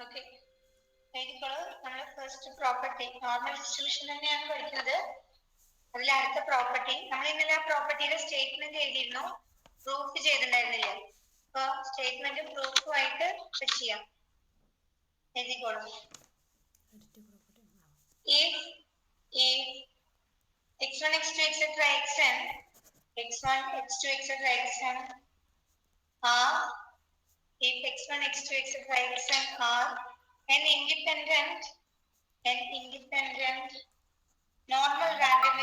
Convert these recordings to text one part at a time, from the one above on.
Okay, എഴുതിക്കോളൂ. നമ്മൾ first property normal distribution തന്നെയാണ് പഠിക്കുന്നത്. അതിൽ അടുത്ത പ്രോപ്പർട്ടി നമ്മൾ ഇന്നലെ ആ പ്രോപ്പർട്ടിയുടെ സ്റ്റേറ്റ്മെന്റ് എഴുതിയിരുന്നു, പ്രൂഫ് ചെയ്തിട്ടുണ്ടായിരുന്നില്ല. അപ്പൊ സ്റ്റേറ്റ്മെന്റ് പ്രൂഫുമായിട്ട് ചെയ്യാം. എഴുതിക്കോളൂ. If x1 x2 etc xn x1 x2 etc xn are if x1 x2 etc xn are an independent normal random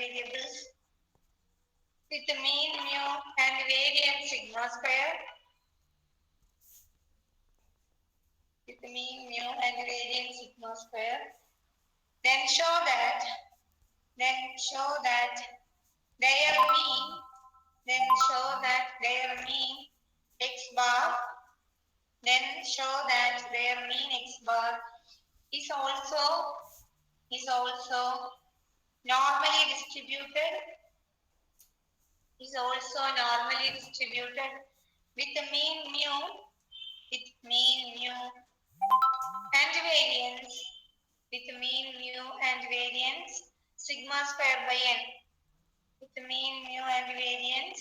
variables with the mean mu and variance sigma square then show that their mean x bar is also normally distributed with the mean mu and variance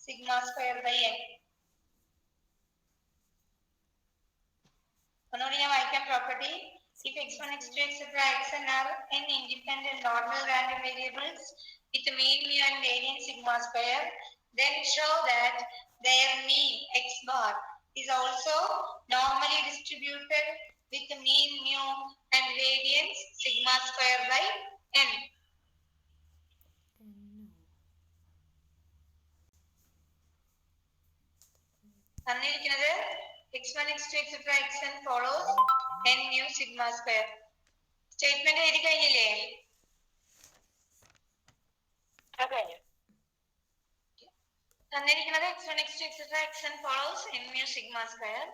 sigma square by n. ഒന്നുകൂടി ഞാൻ വായിക്കാം property. If x1, x2, etc. xn are n independent normal random variables with mean mu and variance sigma square, then show that their mean x bar is also normally distributed with mean mu and variance sigma square by n. തന്നിരിക്കുന്നത് x1, x2, etc. xn follows n mu sigma square. Statement എഴുതി കഴിഞ്ഞില്ലേ? തന്നിരിക്കുന്നത് x1, x2, etc. xn follows n mu sigma square.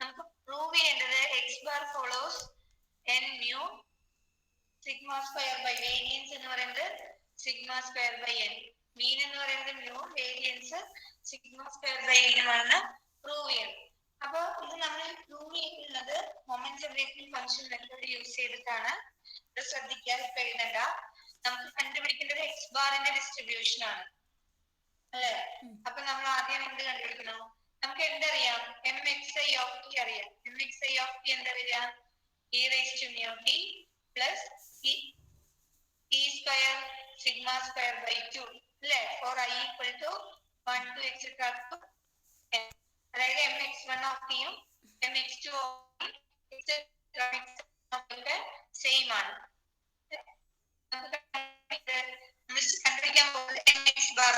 നമുക്ക് prove ചെയ്യേണ്ടത് x bar follows n mu sigma square by variance എന്ന് പറയുന്നത് sigma square by n. മീൻ എന്ന് പറയുന്നത് mu, variance sigma square by n ആണ് പ്രൂവ് ചെയ്യണം. അപ്പൊ ഇത് നമ്മൾ പ്രൂവ് ചെയ്തിട്ടുള്ളത് moment generating function method use ചെയ്തിട്ടാണ്. ഇത് ശ്രദ്ധിക്കാൻ ഇപ്പൊ എഴുതണ്ട. നമുക്ക് കണ്ടുപിടിക്കേണ്ടത് x ബാറിന്റെ ഡിസ്ട്രിബ്യൂഷൻ ആണ് അല്ലെ. അപ്പൊ നമ്മൾ ആദ്യം എന്ത് കണ്ടുപിടിക്കണം? നമുക്ക് എന്തറിയാം? mxi of t അറിയാം. mxi of t എന്താ വരിക? e raised to mu t plus t square sigma square by 2 അല്ലെ. for I equal to 1 to etc to n. അതായത് mx1 of t യും mx2 of t സെയിം ആണ്. കണ്ടുപിടിക്കാൻ പോകുന്നത് mx bar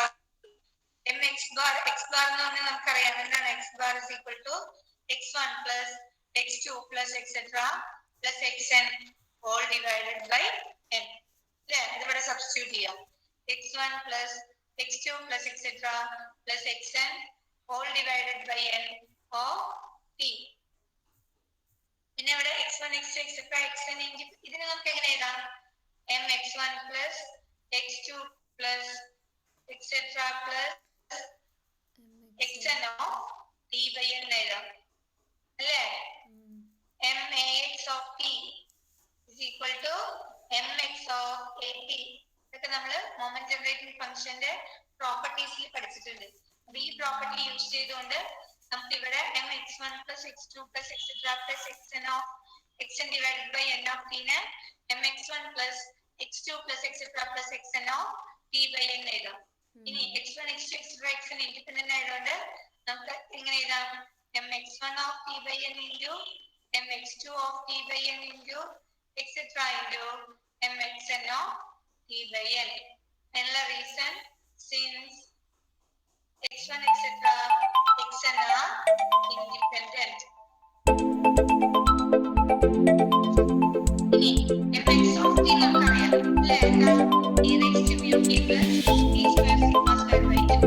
എന്ന് പറഞ്ഞാൽ നമുക്കറിയാം എന്താണ്. x bar is equal to x1 plus x2 plus etc plus xn all divided by n. ഇതിവിടെ സബ്സ്റ്റിറ്റ്യൂട്ട് ചെയ്യാം. x1 plus x2 plus etc plus xn all divided by n of t. പിന്നെ ഇവിടെ x1 x2 etc xn ഇതിനെ നമുക്ക് എങ്ങനെ എഴുതാം? mx1 plus x2 plus etc plus xn of t by n എഴുതാം അല്ലേ. max of t is equal to mx of at. ഇതൊക്കെ നമ്മൾ മൊമെന്റ് ജനറേറ്റിംഗ് ഫംഗ്ഷന്റെ പ്രോപ്പർട്ടീസിൽ പഠിച്ചിട്ടുണ്ട്. അപ്പൊ ഈ പ്രോപ്പർട്ടി യൂസ് ചെയ്തുകൊണ്ട് നമുക്ക് ഇവിടെ mx1 plus x2 plus etc plus xn divided by n of t നെ mx1 plus x2 plus etc plus xn of t by n എഴുതാം. ഇനി x1 x2 etc xn independent ആയതുകൊണ്ട് നമുക്ക് എങ്ങനെ എഴുതാം? mx1 of t by n into mx2 of t by n into etc into mxn of t by n. എന്നുള്ള reason since x1 etc xn are independent. ഇനി mx of t നമുക്കറിയാം അല്ലേ. e raised to mu t plus t square sigma square by 2.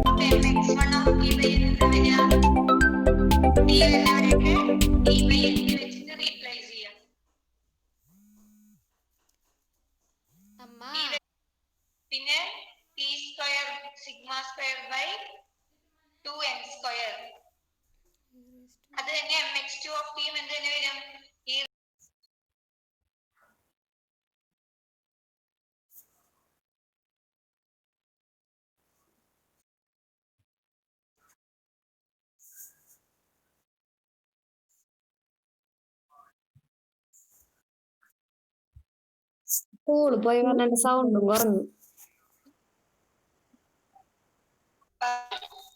അപ്പൊ mx1 of t by n എന്താ വരിക? t വരുന്നവരെയൊക്കെ t by n വെച്ചിട്ട് replace ചെയ്യാം. പിന്നെ t square sigma square by 2n square അത് തന്നെ mx2 of t എന്ത് തന്നെ വരും? സ്കൂളിൽ പോയി പറഞ്ഞ സൗണ്ടും കുറഞ്ഞു.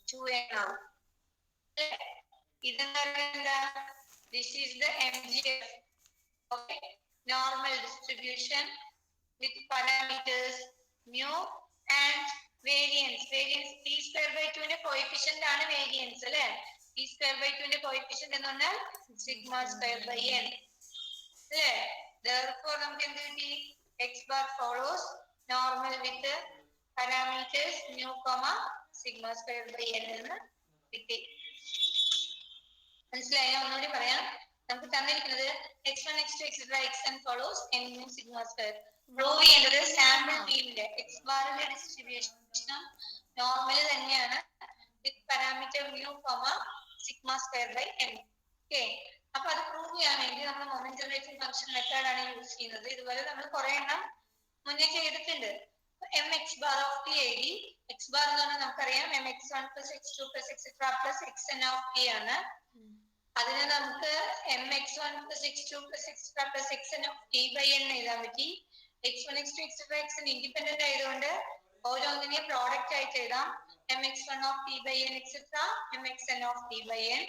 2n ആവും. ഇതെന്താ പറയുക? This is the MGF. Okay. Normal distribution with parameters mu and variance. Variance t square by 2 ന്റെ coefficient ആണ് variance അല്ലേ? t square by 2 ന്റെ coefficient എന്ന് പറഞ്ഞാൽ sigma square by n. അല്ലേ? Therefore നമുക്ക് എന്ത് കിട്ടി? x bar follows normal with parameters mu, sigma square by n എന്ന് കിട്ടി. മനസ്സിലായോ? ഒന്നുകൂടി പറയാം. നമുക്ക് തന്നിരിക്കുന്നത് x1 x2 etc xn follows n mu sigma square. Prove ചെയ്യേണ്ടത് സാമ്പിൾ ഫീൽഡിന്റെ x ബാറിന്റെ ഡിസ്ട്രിബ്യൂഷൻ നോർമൽ തന്നെയാണ് വിത്ത് parameter mu, sigma square by n. Okay. അപ്പൊ അത് പ്രൂവ് ചെയ്യാൻ വേണ്ടി നമ്മൾ മൊമെന്റ് ജനറേഷൻ ഫംഗ്ഷൻ മെത്തേഡ് ആണ് യൂസ് ചെയ്യുന്നത്. ഇതുപോലെ നമ്മൾ കുറെ എണ്ണം മുന്നേ ചെയ്തിട്ടുണ്ട്. mx bar of t എഴുതി. x bar എന്ന് പറഞ്ഞാൽ നമുക്കറിയാം mx1 plus x2 plus etc plus xn of t ആണ്. അതിനെ നമുക്ക് mx1 plus x2 plus etc plus xn of t by n എഴുതാൻ പറ്റി. x1 x2 etc xn independent ആയതുകൊണ്ട് ഓരോന്നിനെയും പ്രോഡക്റ്റ് ആയിട്ട് എഴുതാം. mx1 of t by n etc mxn of t by n.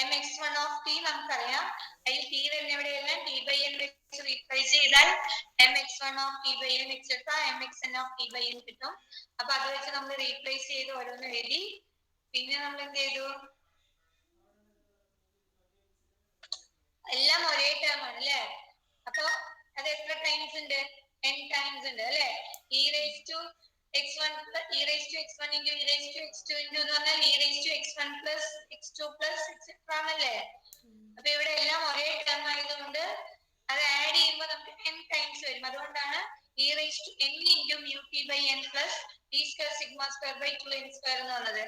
mx1 of t നമുക്കറിയാം അതിൽ t വരുന്ന എവിടെ എഴുതാൻ t by n വെച്ച് റീപ്ലേസ് ചെയ്താൽ mx1 of t by n etc mxn of t by n കിട്ടും. അപ്പൊ അത് വെച്ച് നമ്മൾ റീപ്ലേസ് ചെയ്ത് ഓരോന്ന് എഴുതി. പിന്നെ നമ്മൾ എന്ത് ചെയ്തു? എല്ലാം ഒരേ ടേം ആണ് അല്ലേ? അപ്പൊ അത് എത്ര ടൈംസ് ഉണ്ട്? n ടൈംസ് ഉണ്ട് അല്ലേ? e raised to x1 e raised to x1 into e raised to x2 into എന്ന് പറഞ്ഞാൽ e raised to x1 plus x2 plus etc ആണല്ലേ? അപ്പൊ ഇവിടെ എല്ലാം ഒരേ ടേം ആയതുകൊണ്ട് അത് ആഡ് ചെയ്യുമ്പോൾ നമുക്ക് n ടൈംസ് വരും. അതുകൊണ്ടാണ് e raised to n into mu t by n plus t square sigma square by 2n square എന്ന് പറഞ്ഞത്.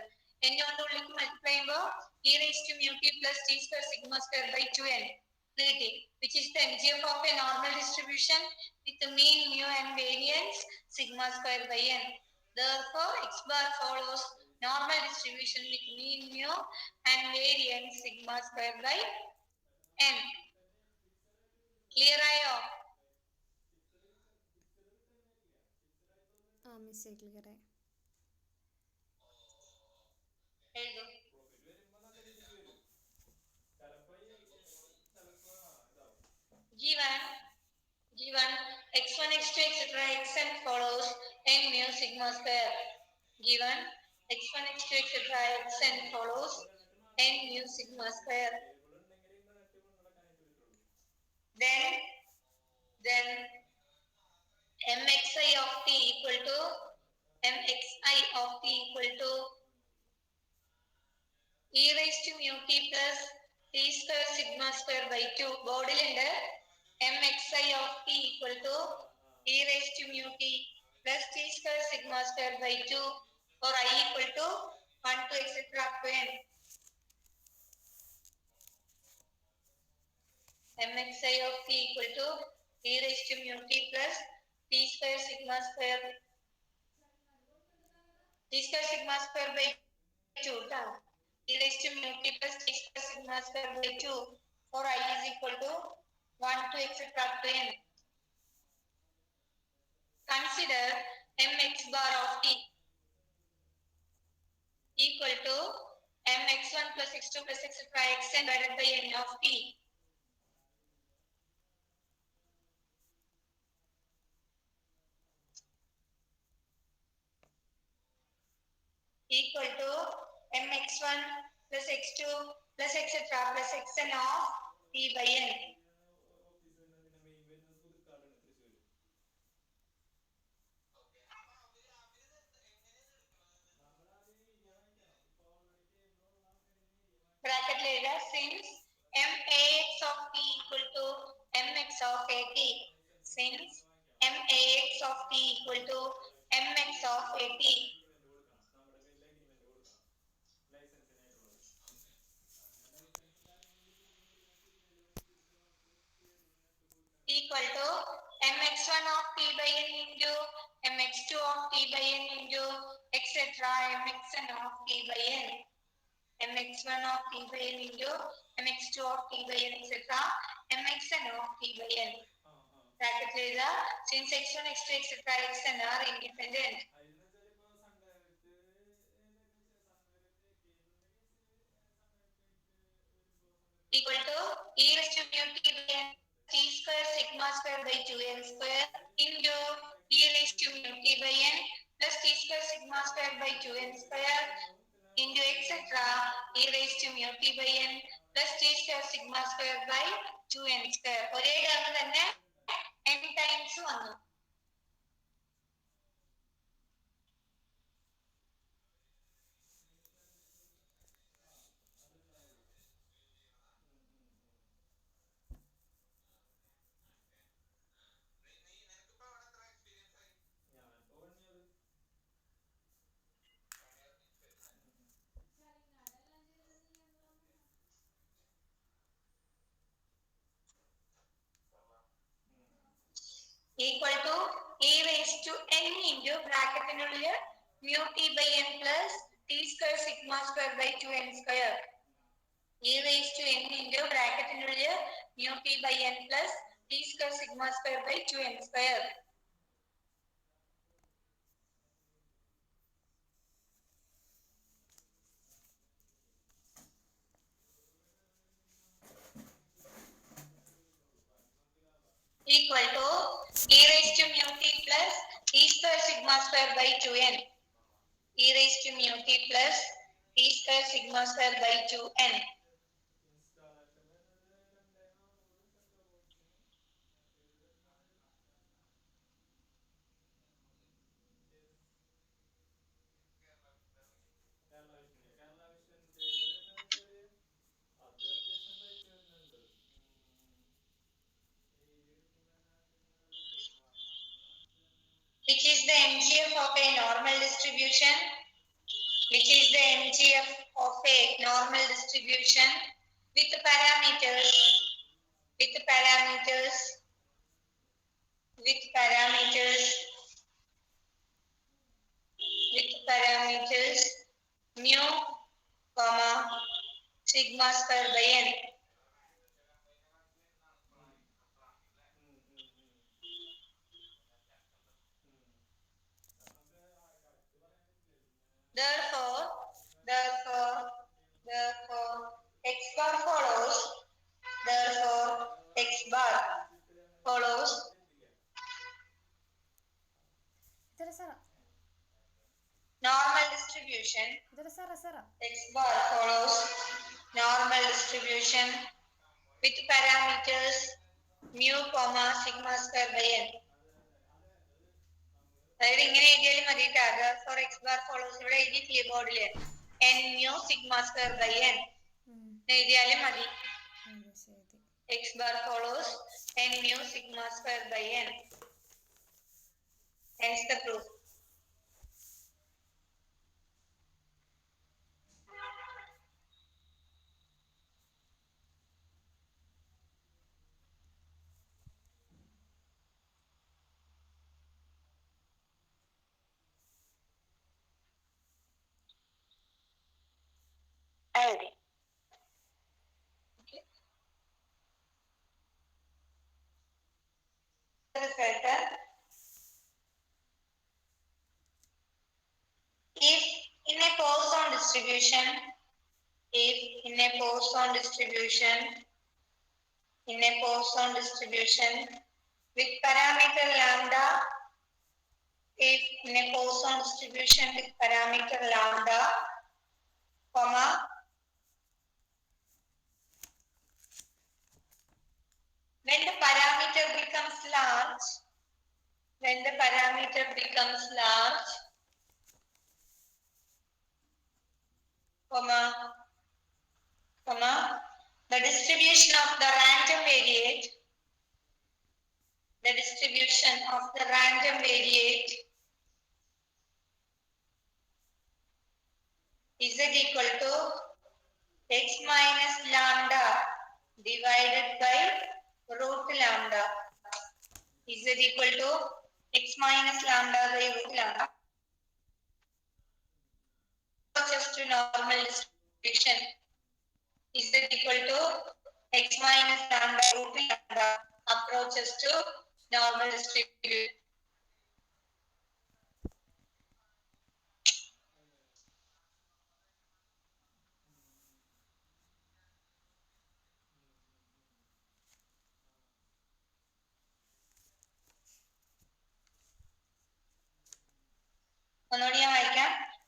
n കൊണ്ട് ഉള്ളിലേക്ക് മൾട്ടിപ്ലൈ ചെയ്യുമ്പോൾ e raised to mu t plus t square sigma square by 2n, which is the MGF of a normal distribution with the mean mu and variance sigma square by n. Therefore, x bar follows normal distribution with mean mu and variance sigma square by n. Clear ആയോ? Miss clear ആയി. Given x1 x2 etc xn follows n mu sigma square. Given x1 x2 etc xn follows n mu sigma square. Then mxi of t equal to mxi of t equal to e raised to mu t plus t square sigma square by 2. ബോർഡിൽ ഉണ്ട് mxi of t equal to e raised to mu t plus t square sigma square by 2 or I equal to 1 to etc up to n. mxi of t equal to e raised to mu t plus t square sigma square by 2 e raised to mu t plus t square sigma square by 2 for I is equal to 1 to etc up to n. Consider mx bar of t equal to mx1 plus x2 plus etc xn divided by n of t. Equal to mx1 plus x2 plus etc plus xn of t by n. Bracket later since max of t equal to mx of at. Since max of t equal to mx of at. mx1 of t by n into mx2 of t by n into etc. mxn of t by n. mx1 of t by n into mx2 of t by n etc. mxn of t by n. Bracket later, since x1, x2, etc. xn are independent. Equal to e raised to mu t by n t square sigma square by 2n square into e raised to mu t by n plus t square sigma square by 2n square into etc. e raised to mu t by n plus t square sigma square by 2n square. ഒരേ term തന്നെ n times വന്നു. Equal to e raised to n into ബ്രാക്കറ്റിനുള്ളിൽ mu t by n plus t square sigma square by 2n square. e raised to n into ബ്രാക്കറ്റിനുള്ളിൽ mu t by n plus t square sigma square by 2n square. Equal to e raised to mu t plus t square sigma square by 2n. e raised to mu t plus t square sigma square by 2n. Which is the MGF of a normal distribution? Which is the MGF of a normal distribution with parameters? With parameters? With parameters? With parameters mu, comma, sigma square by n. Therefore, x bar follows. Therefore, x bar follows. Normal distribution. X bar follows normal distribution with parameters mu, comma, sigma square by n. അതായത് ഇങ്ങനെ എഴുതിയാലും മതി. Therefore, x bar follows ഇവിടെ എഴുതി കീബോർഡില് n mu sigma square by n എഴുതിയാലും മതി. x bar follows n mu sigma square by n. Hence the proof. എഴുതി. If in a Poisson distribution, if in a Poisson distribution, in a Poisson distribution with parameter lambda, if in a Poisson distribution with parameter lambda, comma, when the parameter becomes large, when the parameter becomes large, comma, the distribution of the random variate, the distribution of the random variate z equal to x minus lambda divided by root lambda z equal to x minus lambda by root lambda. Approaches to normal distribution. Z equal to x minus lambda root lambda approaches to normal distribution.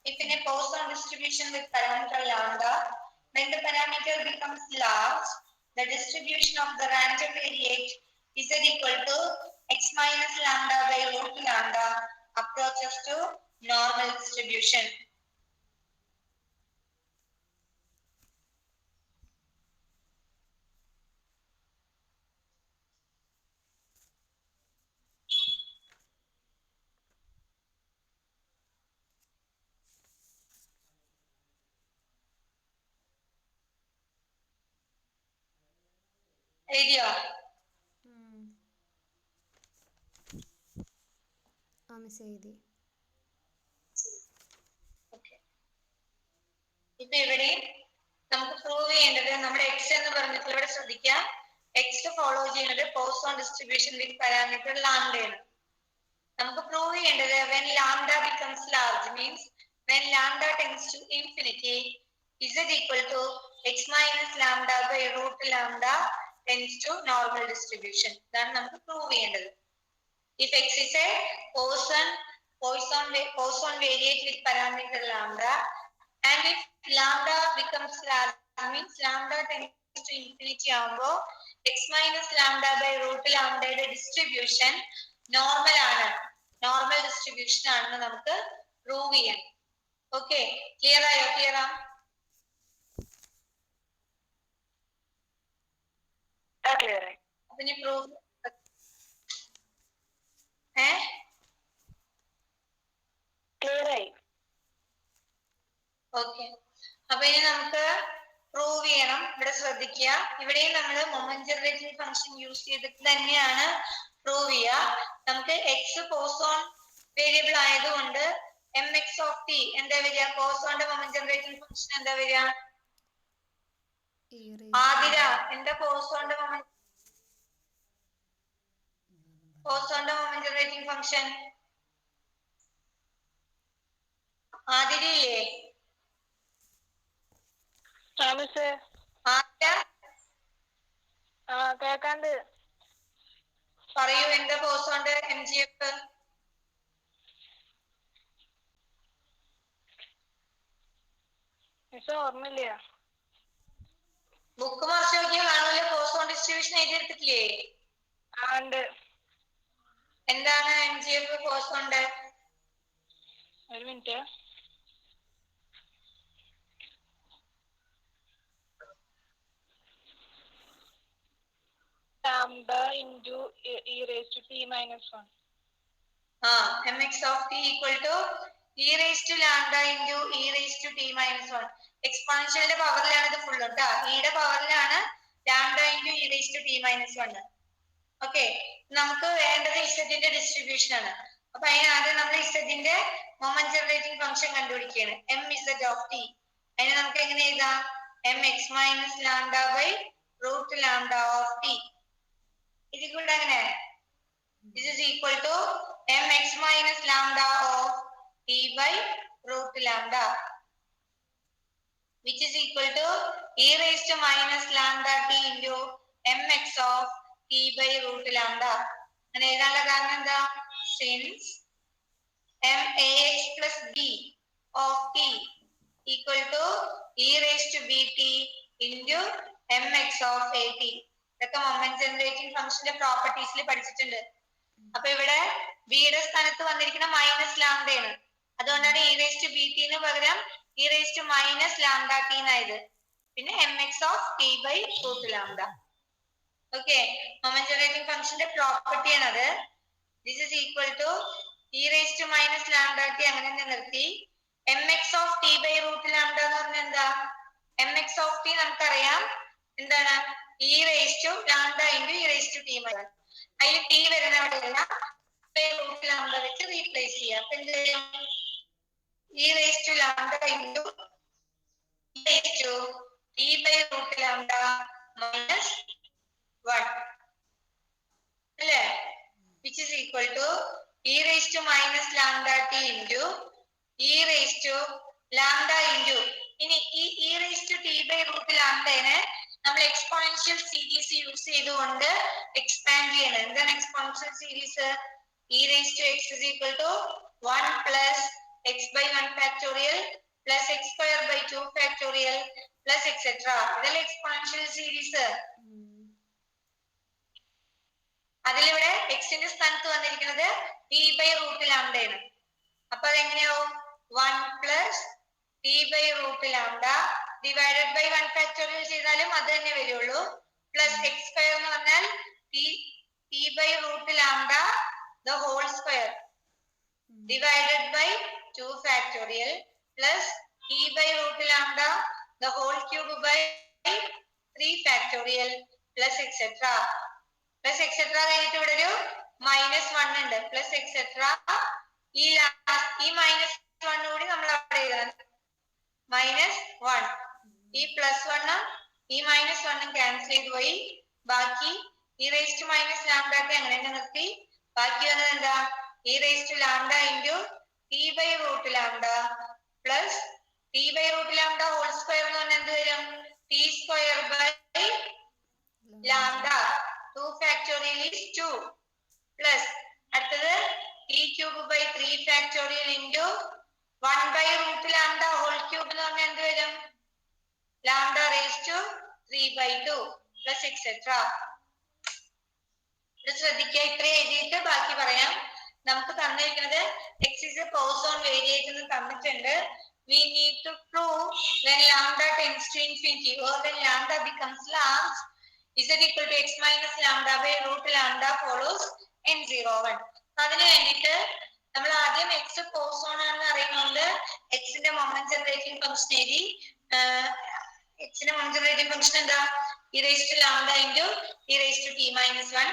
If in a Poisson distribution with parameter lambda, when the parameter becomes large, the distribution of the random variate z equal to x minus lambda by root lambda approaches to normal distribution. Idea. Miss എഴുതി. ഇപ്പൊ ഇവിടെ നമുക്ക് prove ചെയ്യേണ്ടത് നമ്മുടെ x എന്ന് പറഞ്ഞിട്ട് ഇവിടെ ശ്രദ്ധിക്കാം, x ഫോളോ ചെയ്യുന്നത് പോയിസൺ ഡിസ്ട്രിബ്യൂഷൻ വിത്ത് പാരാമീറ്റർ ലാംഡയാണ്. നമുക്ക് പ്രൂവ് ചെയ്യേണ്ടത് when lambda becomes large means when lambda tends to infinity z equal to x minus lambda by root lambda tends to normal distribution. ഇതാണ് നമുക്ക് പ്രൂവ് ചെയ്യേണ്ടത്. If x is a Poisson variate with parameter lambda, and if lambda becomes large means lambda tends to infinity ആവുമ്പോ x minus lambda by root lambda യുടെ distribution normal ആണ്, normal distribution ആണെന്ന് നമുക്ക് prove ചെയ്യാം. Okay, clear ആയോ? Clear ആ? അപ്പൊ ഇനി പ്രൂഫ് ക്ലിയർ ആയി? ഓക്കെ, അപ്പൊ ഇനി നമുക്ക് പ്രൂവ് ചെയ്യണം. ഇവിടെ ശ്രദ്ധിക്കുക, ഇവിടെയും നമ്മൾ മൊമെന്റ് ജനറേറ്റിംഗ് ഫംഗ്ഷൻ യൂസ് ചെയ്തിട്ട് തന്നെയാണ് പ്രൂവ് ചെയ്യുക. നമുക്ക് എക്സ് പോസോൺ വേരിയബിൾ ആയതുകൊണ്ട് എം എക്സ് ഓഫ് ടി എന്താ വരിക? പോസോണിന്റെ മൊമെന്റ് ജനറേറ്റിംഗ് ഫംഗ്ഷൻ എന്താ വരിക? ആതിര, എന്താ പോസോണിന്റെ മൊമെന്റ് ജനറേറ്റിംഗ് ഫംഗ്ഷൻ? ആതിരയില്ലേ? കേക്കാണ്ട് പറയൂ, എന്താ പോസോണിന്റെ എം ജി എഫ്? ഓർമ്മയില്ല. ബുക്ക് മറിച്ച് നോക്കിയാൽ കാണുമല്ലോ, പോസോൺ ഡിസ്ട്രിബ്യൂഷൻ എഴുതിയെടുത്തിട്ടില്ലേ? എന്താണ് എം ജി എഫ് പോസോണിന്റെ? ഒരു minute. lambda into e raised to t minus 1. mx of t equal to e raised to lambda into e raised to t minus 1. എക്സ്പോണൻഷ്യലിന്റെ പവറിലാണ് ഇത് ഫുൾ കേട്ടോ. ഇയുടെ പവറിലാണ് lambda into e raised to t minus 1. Okay, നമുക്ക് വേണ്ടത് ഇസഡിന്റെ distribution ആണ്. അപ്പൊ അതിനാദ്യം നമ്മൾ ഇസഡിന്റെ മൊമെന്റ് ജനറേറ്റിംഗ് ഫംഗ്ഷൻ കണ്ടുപിടിക്കുകയാണ്, എം ഇസഡ് ഓഫ് ടി. അതിനെ നമുക്ക് എങ്ങനെ എഴുതാം? M X minus lambda by root lambda of T. ഇത് കൂടെ അങ്ങനെ this is equal to mx minus lambda of t by root lambda, which is equal to e raised to minus lambda t into mx of t by root lambda. അങ്ങനെ എഴുതാനുള്ള കാരണം എന്താ? since max plus b of t equal to e raised to bt into mx of at. ഇതൊക്കെ moment generating ഫംഗ്ഷന്റെ പ്രോപ്പർട്ടീസിൽ പഠിച്ചിട്ടുണ്ട്. അപ്പൊ ഇവിടെ ബിയുടെ സ്ഥാനത്ത് വന്നിരിക്കുന്ന മൈനസ് ലാംഡയാണ്, അതുകൊണ്ടാണ് ഇ റേസ് ടു ബി ടിന് പകരം E raise to minus lambda T എന്നായത്. പിന്നെ M X of T by root lambda. Okay, moment generating ഫംഗ്ഷന്റെ പ്രോപ്പർട്ടി ആണത്. This is equal to E raise to minus lambda T അങ്ങനെ തന്നെ നിർത്തി. M X of T by root lambda എന്ന് പറഞ്ഞാൽ എന്താ? എം എക്സ് ഓഫ് ടി നമുക്കറിയാം എന്താണ്? E raise to lambda into E raise to T minus. അതിൽ t വരുന്ന അവിടെയല്ല റൂട്ട് ലാംഡ വെച്ച് റീപ്ലേസ് ചെയ്യാം. അപ്പൊ എന്ത് ചെയ്യും? E raise to lambda into t by root lambda minus 1 അല്ലേ? which is equal to e raised to minus lambda t into e raised to lambda into ഇനി ഈ e raised to t by root lambda നെ നമ്മൾ exponential series use ചെയ്തുകൊണ്ട് expand ചെയ്യണം. എന്താണ് exponential series? e raised to x is equal to 1 plus x by 1 factorial plus x square by 2 factorial plus etc. ഇതല്ലേ exponential series. അതിലിവിടെ എക്സിന്റെ സ്ഥാനത്ത് വന്നിരിക്കുന്നത് ടി ബൈ റൂട്ട് ലാംഡ ആണ്. അപ്പൊ അതെങ്ങനെയാവും? 1 plus t by root lambda divided by 1 factorial ചെയ്താലും അത് തന്നെ വരുള്ളൂ. പ്ലസ് എക്സ് സ്ക്വയർ എന്ന് പറഞ്ഞാൽ t by root lambda the whole square divided by 2 factorial plus t by root lambda the whole cube by 3 factorial plus etcetera plus etcetera കഴിഞ്ഞിട്ട് ഇവിടെ ഒരു -1 ഉണ്ട്. പ്ലസ് എക്സെട്ര ഈ മൈനസ് 1 കൂടി നമ്മൾ അവിടെ എഴുതണം. -1 ഈ +1 ഈ -1 ക്യാൻസൽ ചെയ്ത് പോയി. ബാക്കി e raised to minus lambda ഒക്കെ അങ്ങനെ തന്നെ നിർത്തി. ബാക്കി വന്നത് എന്താ? e raised to lambda into t by root lambda plus t by root lambda whole square എന്ന് പറഞ്ഞാൽ എന്ത് വരും? t square by lambda 2 factorial is 2 plus അടുത്തത് t cube by 3 factorial into 1 by root lambda whole cube എന്ന് പറഞ്ഞാൽ എന്ത് വരും? lambda raised to 3 by 2 plus etc. ഇത് ശ്രദ്ധിക്കുക. ഇത്രയും എഴുതിയിട്ട് ബാക്കി പറയാം. നമുക്ക് തന്നിരിക്കുന്നത് x is a Poisson variate എന്ന് തന്നിട്ടുണ്ട്. We need to prove when lambda tends to infinity or when lambda becomes large z equal to x minus lambda by root lambda follows n01. അതിന് വേണ്ടിയിട്ട് നമ്മൾ ആദ്യം x Poisson ആണെന്ന് അറിയുന്നുണ്ട്. x ന്റെ moment generating function എഴുതി. x ന്റെ moment generating function എന്താ? e raised to lambda into e raised to t minus 1